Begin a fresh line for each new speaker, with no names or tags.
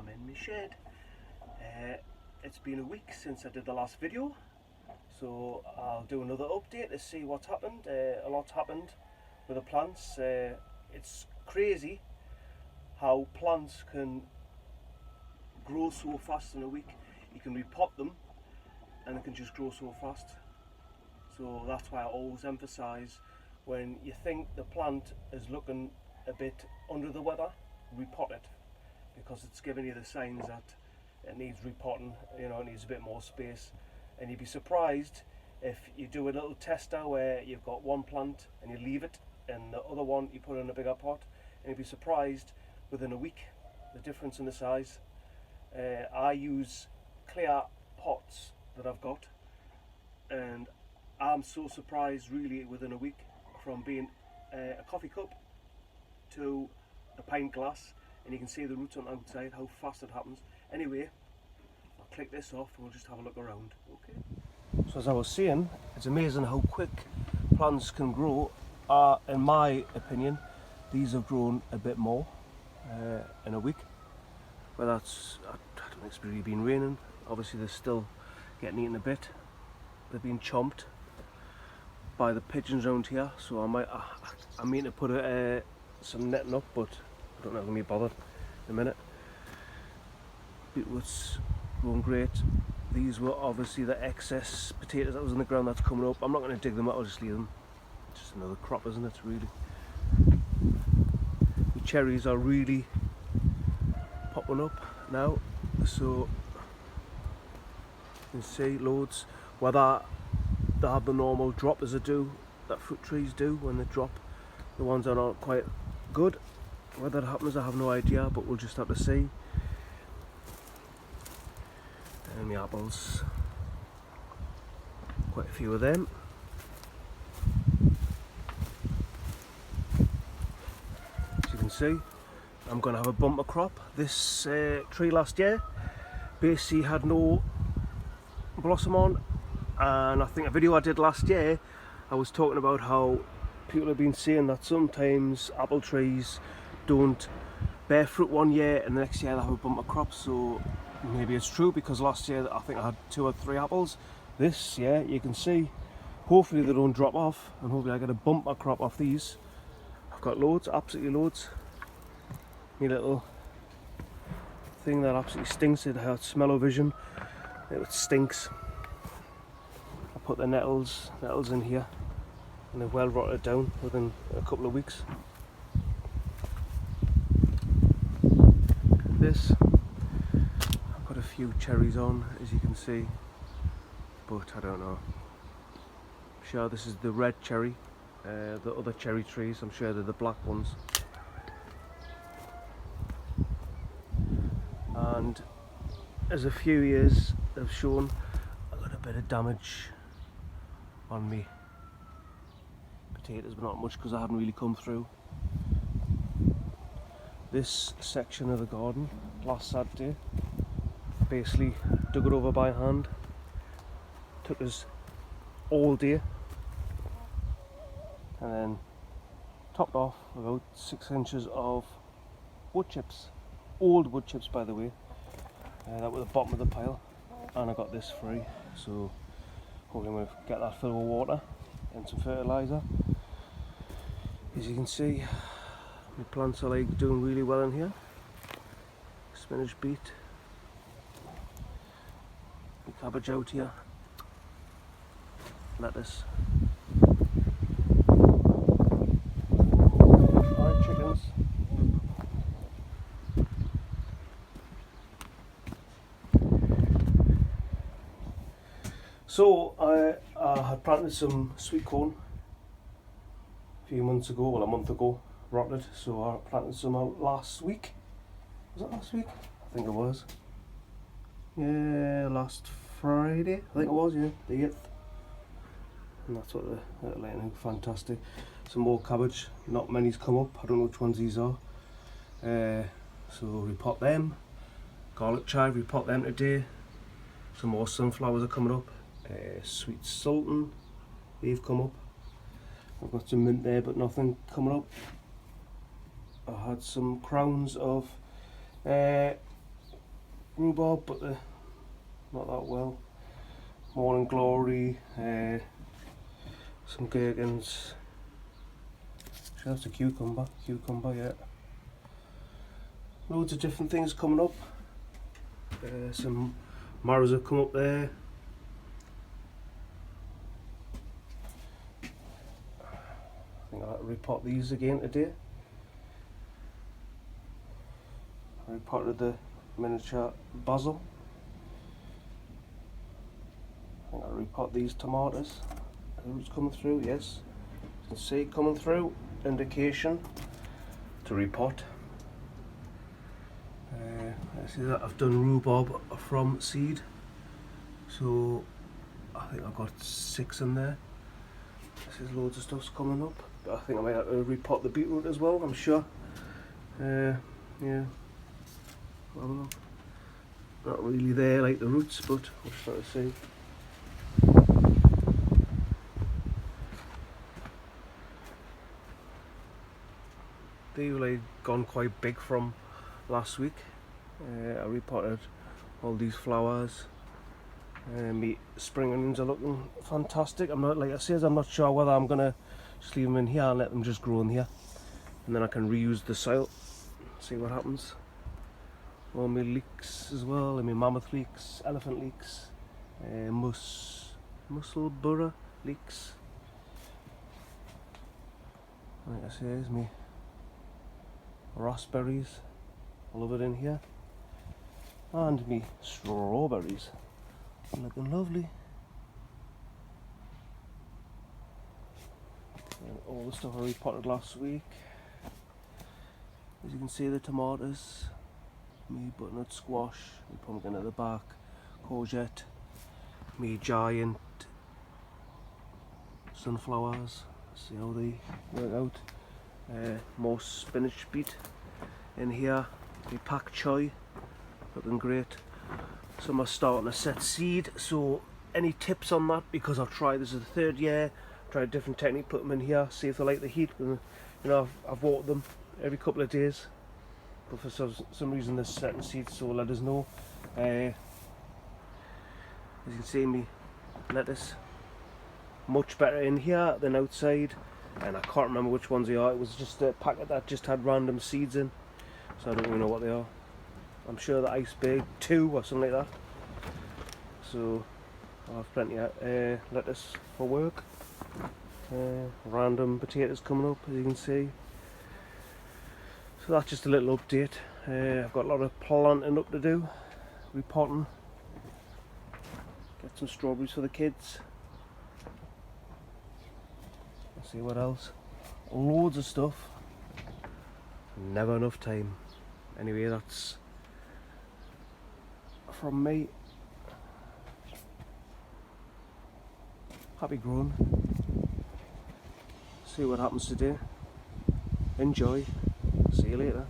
I'm in my shed. It's been a week since I did the last video, so I'll do another update to see what's happened. A lot's happened with the plants. It's crazy how plants can grow so fast in a week. You can repot them and they can just grow so fast. So that's why I always emphasise, when you think the plant is looking a bit under the weather, repot it, because it's giving you the signs that it needs repotting, you know, it needs a bit more space. And you'd be surprised if you do a little tester where you've got one plant and you leave it and the other one you put in a bigger pot, and you'd be surprised within a week the difference in the size. I use clear pots that I've got, and I'm so surprised really within a week, from being a coffee cup to a pint glass, and you can see the roots on the outside, how fast it happens. Anyway, I'll click this off and we'll just have a look around. Okay. So as I was saying, it's amazing how quick plants can grow. In my opinion, these have grown a bit more in a week. But that's, I don't think it's really been raining. Obviously they're still getting eaten a bit. They've been chomped by the pigeons around here, so I mean to put some netting up, but I don't know if I'm going to be bothered in a minute. Beetroot's growing great. These were obviously the excess potatoes that was in the ground that's coming up. I'm not going to dig them out, I'll just leave them. It's just another crop, isn't it, really? The cherries are really popping up now, so you can see loads. Whether they have the normal drop as they do, that fruit trees do when they drop, the ones that are not quite good. Whether that happens, I have no idea, but we'll just have to see. And the apples, quite a few of them. As you can see, I'm going to have a bumper crop. This tree last year basically had no blossom on, and I think a video I did last year, I was talking about how people have been saying that sometimes apple trees don't bear fruit one year and the next year they have a bumper crop. So maybe it's true, because last year I think I had 2 or 3 apples. This year you can see, hopefully they don't drop off, and hopefully I get a bumper crop off these. I've got loads, absolutely loads. My little thing that absolutely stinks, it has smell-o-vision, it stinks. I put the nettles in here, and they've well rotted down within a couple of weeks. This, I've got a few cherries on, as you can see, but I don't know. I'm sure this is the red cherry. The other cherry trees, I'm sure they're the black ones. And as a few years have shown, I got a bit of damage on me potatoes, but not much, because I haven't really come through. This section of the garden last Saturday, basically dug it over by hand. Took us all day, and then topped off about 6 inches of wood chips, old wood chips by the way. That was the bottom of the pile, and I got this free, so hopefully I'm going to get that filled with water and some fertiliser. As you can see, my plants are like doing really well in here. Spinach, beet, the cabbage out here, lettuce. Alright, chickens. So I had planted some sweet corn a few months ago, well a month ago, rotted, so I planted some out last week. Was it last week? I think it was. Yeah, last Friday, I think it was, yeah, the 8th. And that's what they're letting out, fantastic. Some more cabbage, not many's come up, I don't know which ones these are. So repot them. Garlic chive, repot them today. Some more sunflowers are coming up. Sweet sultan, they've come up. I've got some mint there, but nothing coming up. I had some crowns of rhubarb, but they're not that well. Morning glory, some gherkins. Actually, that's a cucumber, yeah. Loads of different things coming up. Some marrows have come up there. I think I'll repot these again today. I repotted the miniature basil. I think I'll repot these tomatoes. The roots coming through, yes. You can see coming through, indication to repot. I see that I've done rhubarb from seed, so I think I've got 6 in there. This is loads of stuff's coming up, but I think I might have to repot the beetroot as well, I'm sure. Yeah, well, not really there like the roots, but we'll start to see. They've like gone quite big from last week. I repotted all these flowers. My spring onions are looking fantastic. I'm not, like I said, I'm not sure whether I'm gonna just leave them in here and let them just grow in here, and then I can reuse the soil. See what happens. All my leeks as well, and my mammoth leeks, elephant leeks, musselburgh leeks. Like I say, here's me raspberries, I love it in here, and me strawberries, looking lovely. And all the stuff I repotted last week. As you can see, the tomatoes, me butternut squash, me pumpkin at the back, courgette, me giant sunflowers. See how they work out. More spinach beet in here. Me pak Choi, looking great. Some are starting to set seed, so any tips on that, because I've tried, this is the 3rd year, tried a different technique, put them in here, see if they like the heat. And, you know, I've watered them every couple of days, but for some reason they're setting seeds, so let us know. As you can see, me lettuce, much better in here than outside, and I can't remember which ones they are. It was just a packet that just had random seeds in, so I don't really know what they are. I'm sure the iceberg 2 or something like that. So I'll have plenty of lettuce for work. Random potatoes coming up, as you can see. So that's just a little update. I've got a lot of planting up to do, repotting, get some strawberries for the kids. Let's see what else. Loads of stuff. Never enough time. Anyway, that's from me. Happy growing. See what happens today. Enjoy. See you later.